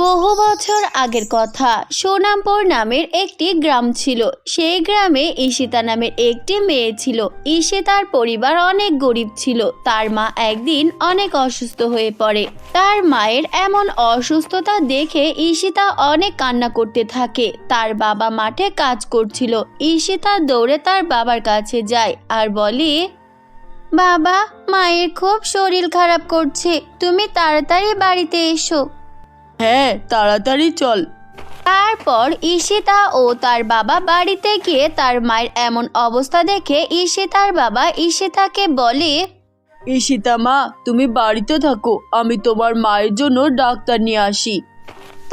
বহু বছর আগের কথা। সোনামপুর নামের একটি গ্রাম ছিল। সেই গ্রামে ঈশিতা নামের একটি মেয়ে ছিল। ঈশিতার পরিবার অনেক গরিব ছিল। তার মা একদিন অনেক অসুস্থ হয়ে পড়ে। তার মায়ের এমন অসুস্থতা দেখে ঈশিতা অনেক কান্না করতে থাকে। তার বাবা মাঠে কাজ করছিল। ঈশিতা দৌড়ে তার বাবার কাছে যায় আর বলে, বাবা, মায়ের খুব শরীর খারাপ করছে, তুমি তাড়াতাড়ি বাড়িতে এসো। হ্যাঁ, তাড়াতাড়ি চল। তারপর ঈশিতা ও তার বাবা বাড়িতে গিয়ে তার মায়ের এমন অবস্থা দেখে ঈশিতার বাবা ঈশিতাকে বলে, ঈশিতা মা, তুমি বাড়িতে থাকো, আমি তোমার মায়ের জন্য ডাক্তার নিয়ে আসি।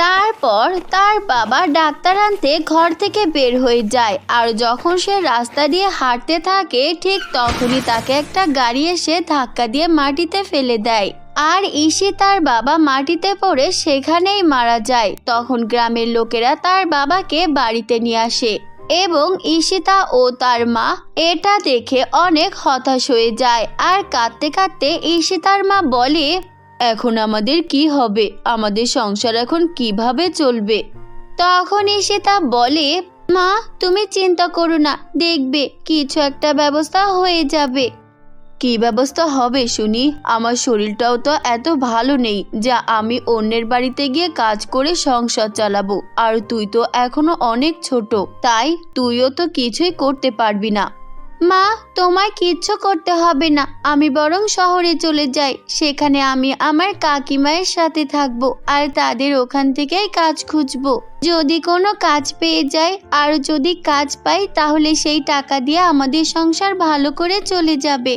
তারপর তার বাবা ডাক্তার আনতে ঘর থেকে বের হয়ে যায়। আর যখন সে রাস্তা দিয়ে হাঁটতে থাকে ঠিক তখনই তাকে একটা গাড়ি এসে ধাক্কা দিয়ে মাটিতে ফেলে দেয়। আর ঈশিতার বাবা মাটিতে পড়ে সেখানেই মারা যায়। তখন গ্রামের লোকেরা তার বাবাকে বাড়িতে নিয়ে আসে এবং ঈশিতা ও তার মা এটা দেখে অনেক হতাশ হয়ে যায়। আর কাঁদতে কাঁদতে ঈশিতার মা বলে, এখন আমাদের কি হবে? আমাদের সংসার এখন কিভাবে চলবে? তখন ঈশিতা বলে, মা, তুমি চিন্তা করো না, দেখবে কিছু একটা ব্যবস্থা হয়ে যাবে। কি ব্যবস্থা হবে শুনি? আমার শরীরটাও তো এত ভালো নেই যা আমি অন্যের বাড়িতে গিয়ে কাজ করে সংসার চালাবো। আর তুই তো এখনো অনেক ছোট, তাই তুইও তো কিছুই করতে পারবি না। মা, তোমায় কিচ্ছু করতে হবে না, আমি বরং শহরে চলে যাই। সেখানে আমি আমার কাকিমায়ের সাথে থাকবো আর তাদের ওখান থেকেই কাজ খুঁজবো। যদি কোনো কাজ পেয়ে যাই আর যদি কাজ পাই তাহলে সেই টাকা দিয়ে আমাদের সংসার ভালো করে চলে যাবে।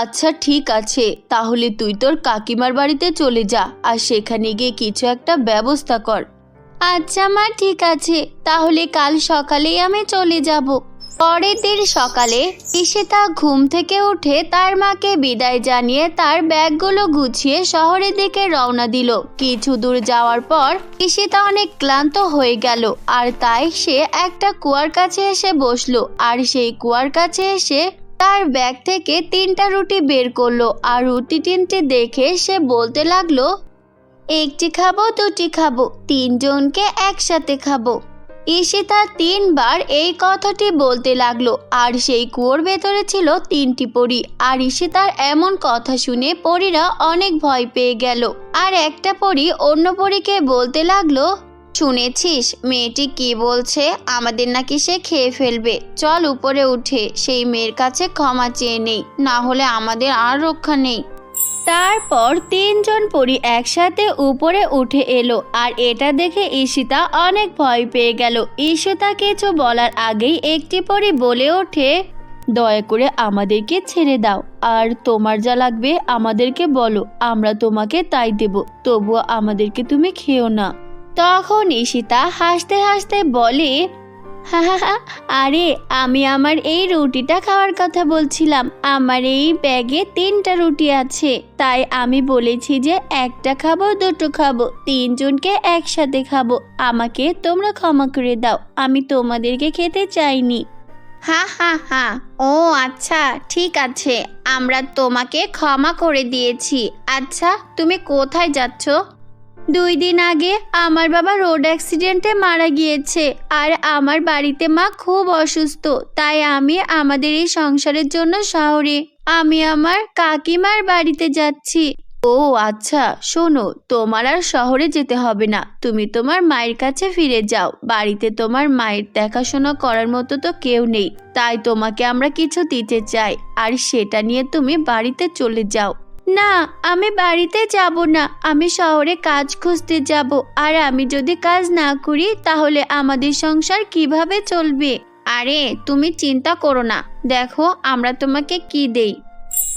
আচ্ছা ঠিক আছে, তাহলে তুই তোর কাকিমার বাড়িতে চলে যা আর সেখানে গিয়ে কিছু একটা ব্যবস্থা কর। আচ্ছা মা, ঠিক আছে, তাহলে কাল সকালেই আমি চলে যাব। পরের দিন সকালে ঈশিতা ঘুম থেকে উঠে তার মাকে বিদায় জানিয়ে তার ব্যাগগুলো গুছিয়ে শহরের দিকে রওনা দিল। কিছু দূর যাওয়ার পর ঈশিতা অনেক ক্লান্ত হয়ে গেল আর তাই সে একটা কুয়ার কাছে এসে বসলো। আর সেই কুয়ার কাছে এসে তার ব্যাগ থেকে 3টা রুটি বের করলো আর রুটি 3টে দেখে সে বলতে লাগলো, একটি খাবো, দুটি খাবো, 3 জনকে একসাথে খাবো। ঈশিতা 3বার এই কথাটি বলতে লাগলো। আর সেই কুয়োর ভেতরে ছিল 3টি পরী। আর ঈশিতার এমন কথা শুনে পরীরা অনেক ভয় পেয়ে গেল। আর একটা পরী অন্য পরীকে বলতে লাগলো, শুনেছিস মেয়েটি কি বলছে? আমাদের নাকি সে খেয়ে ফেলবে। চল উপরে উঠে সেই মেয়ের কাছে ক্ষমা চেয়ে নেই, না হলে আমাদের আর রক্ষা নেই। তারপর 3 জন পরী একসাথে উপরে উঠে এলো। আর এটা দেখে ঈশিতা অনেক ভয় পেয়ে গেল। ঈশিতা কিছু বলার আগেই একটি পরী বলে ওঠে, দয়া করে আমাদেরকে ছেড়ে দাও, আর তোমার যা লাগবে আমাদেরকে বলো, আমরা তোমাকে তাই দেব, তবুও আমাদেরকে তুমি খেও না। তখন ঈশিতা হাসতে হাসতে বলে, হা হা হা, আরে আমি আমার এই রুটিটা খাওয়ার কথা বলছিলাম। আমার এই ব্যাগে 3টা রুটি আছে, তাই আমি বলেছি যে একটা খাবো, দুটো খাবো, 3 জনকে একসাথে খাবো। আমাকে তোমরা ক্ষমা করে দাও, আমি তোমাদেরকে খেতে চাইনি। হা হা হা, ও আচ্ছা ঠিক আছে, আমরা তোমাকে ক্ষমা করে দিয়েছি। আচ্ছা তুমি কোথায় যাচ্ছ? 2 দিন আগে আমার বাবা রোড অ্যাক্সিডেন্টে মারা গিয়েছে। আর আমার বাড়িতে মা খুব অসুস্থ, তাই আমি আমাদের এই সংসারের জন্য শহরে আমি আমার কাকিমার বাড়িতে যাচ্ছি। ও আচ্ছা, শোনো, তোমার আর শহরে যেতে হবে না, তুমি তোমার মায়ের কাছে ফিরে যাও। বাড়িতে তোমার মায়ের দেখাশোনা করার মতো তো কেউ নেই, তাই তোমাকে আমরা কিছু দিতে চাই, আর সেটা নিয়ে তুমি বাড়িতে চলে যাও। না, আমি বাড়িতে যাব না, আমি শহরে কাজ খুঁজতে যাব। আর আমি যদি কাজ না করি তাহলে আমাদের সংসার কিভাবে চলবে? আরে তুমি চিন্তা করো না, দেখো আমরা তোমাকে কি দেই।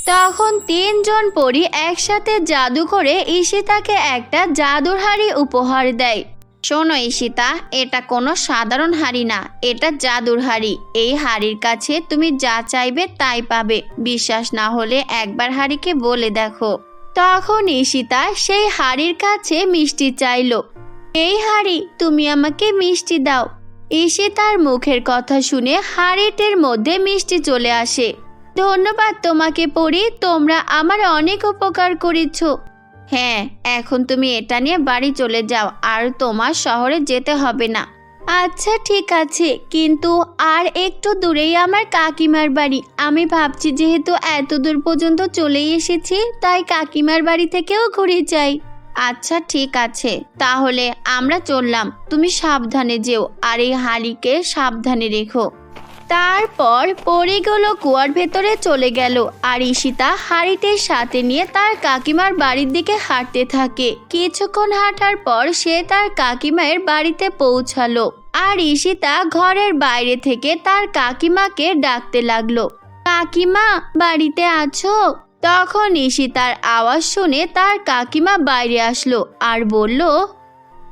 তখন 3 জন পরী একসাথে জাদু করে ঈশিতাকে একটা জাদুর হাড়ি উপহার দেয়। শোনো ঈশিতা, এটা কোনো সাধারণ হাড়ি না, এটা জাদুর হাড়ি। এই হাড়ির কাছে তুমি যা চাইবে তাই পাবে। বিশ্বাস না হলে একবার হাড়িকে বলে দেখো। তখন ঈশিতা সেই হাড়ির কাছে মিষ্টি চাইলো। এই হাড়ি, তুমি আমাকে মিষ্টি দাও। ঈশিতার মুখের কথা শুনে হাড়িটির মধ্যে মিষ্টি চলে আসে। ধন্যবাদ তোমাকে পরী, তোমরা আমার অনেক উপকার করেছো। হ্যাঁ, এখন তুমি এটা নিয়ে বাড়ি চলে যাও, আর তোমার শহরে যেতে হবে না। আচ্ছা ঠিক আছে, কিন্তু আর একটু দূরেই আমার কাকিমার বাড়ি। আমি ভাবছি যেহেতু এত দূর পর্যন্ত চলেই এসেছি, তাই কাকিমার বাড়ি থেকেও ঘুরে যাই। আচ্ছা ঠিক আছে, তাহলে আমরা চললাম। তুমি সাবধানে যেও, আর এই হাঁড়িকে সাবধানে রেখো। তারপর পরীগুলো কুয়ার ভেতরে চলে গেল, আর ঈশিতা হাঁড়িটির সাথে নিয়ে তার কাকিমার বাড়ির দিকে হাঁটতে থাকে। কিছুক্ষণ হাঁটার পর সে তার কাকিমায়ের বাড়িতে পৌঁছালো, আর ঈশিতা ঘরের বাইরে থেকে তার কাকিমাকে ডাকতে লাগলো, কাকিমা বাড়িতে আছো? তখন ঈশিতার আওয়াজ শুনে তার কাকিমা বাইরে আসলো আর বলল,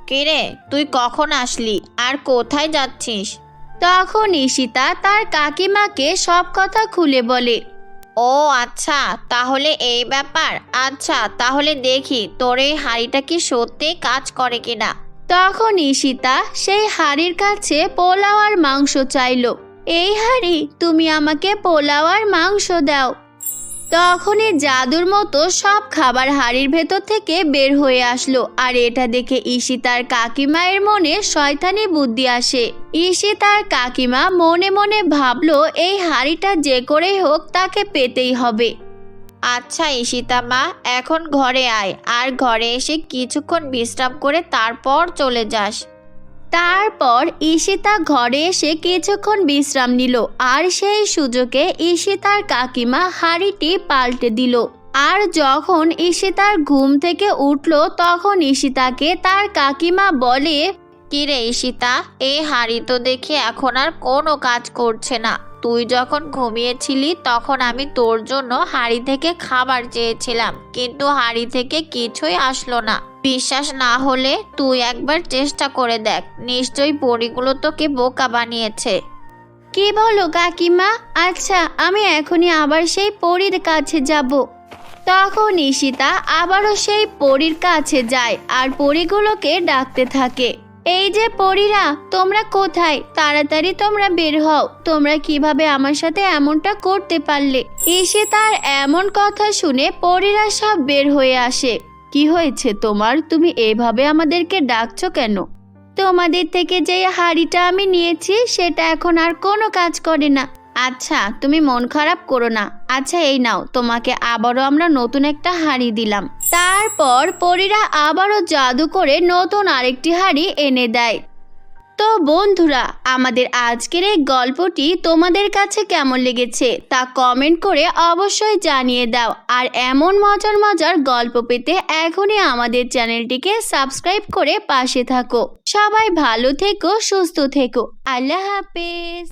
কিরে, তুই কখন আসলি আর কোথায় যাচ্ছিস? তখন ঈশিতা তার কাকিমাকে সব কথা খুলে বলে। ও আচ্ছা, তাহলে এই ব্যাপার। আচ্ছা, তাহলে দেখি তোর এই হাঁড়িটা কি সত্যি কাজ করে কিনা। তখন ঈশিতা সেই হাঁড়ির কাছে পোলাও আর মাংস চাইলো। এই হাঁড়ি, তুমি আমাকে পোলাও আর মাংস দাও। তখনই জাদুর মতো সব খাবার হাঁড়ির ভেতর থেকে বের হয়ে আসলো, আর এটা দেখে ঈশিতার কাকিমায়ের মনে শয়তানি বুদ্ধি আসে। ঈশিতার কাকিমা মনে মনে ভাবলো এই হাঁড়িটা যে করেই হোক তাকে পেতেই হবে। আচ্ছা ঈশিতা মা, এখন ঘরে আয়, আর ঘরে এসে কিছুক্ষণ বিশ্রাম করে তারপর চলে যাস। তারপর ঈশিতা ঘরে এসে কিছুক্ষণ বিশ্রাম নিল, আর সেই সুযোগে ঈশিতার কাকিমা হাঁড়িটি পাল্টে দিল। আর যখন ঈশিতার ঘুম থেকে উঠল, তখন ঈশিতাকে তার কাকিমা বলে, কিরে ঈশিতা, এই হাঁড়ি তো দেখি এখন আর কোনো কাজ করছে না। তুই যখন ঘুমিয়েছিলি তখন আমি তোর জন্য হাঁড়ি থেকে খাবার চেয়েছিলাম, কিন্তু হাঁড়ি থেকে কিছুই আসলো না। বিশ্বাস না হলে তুই একবার চেষ্টা করে দেখ, নিশ্চয়ই পরীগুলো তোকে বোকা বানিয়েছে। কি বলো কাকিমা? আচ্ছা, আমি এখনই আবার সেই পরীর কাছে যাব। তখন ঈশিতা আবারও সেই পরীর কাছে যায় আর পরীগুলোকে ডাকতে থাকে, এই যে পরীরা, তোমরা কোথায়? তাড়াতাড়ি তোমরা বের হও। তোমরা কিভাবে আমার সাথে এমনটা করতে পারলে? ঈশিতার এমন কথা শুনে পরীরা সব বের হয়ে আসে। কি হয়েছে তোমার? তুমি এভাবে আমাদেরকে ডাকছো কেন? তোমাদের থেকে যে হাঁড়িটা আমি নিয়েছি সেটা এখন আর কোনো কাজ করে না। আচ্ছা, তুমি মন খারাপ করো না। আচ্ছা এই নাও, তোমাকে আবারও আমরা নতুন একটা হাঁড়ি দিলাম। তারপর পরীরা আবারও জাদু করে নতুন আরেকটি হাঁড়ি এনে দেয়। তো বন্ধুরা, আমাদের আজকের এই গল্পটি তোমাদের কাছে কেমন লেগেছে তা কমেন্ট করে অবশ্যই জানিয়ে দাও। আর এমন মজার মজার গল্প পেতে এখনই আমাদের চ্যানেলটিকে সাবস্ক্রাইব করে পাশে থাকো। সবাই ভালো থেকো, সুস্থ থেকো। আল্লাহ হাফেজ।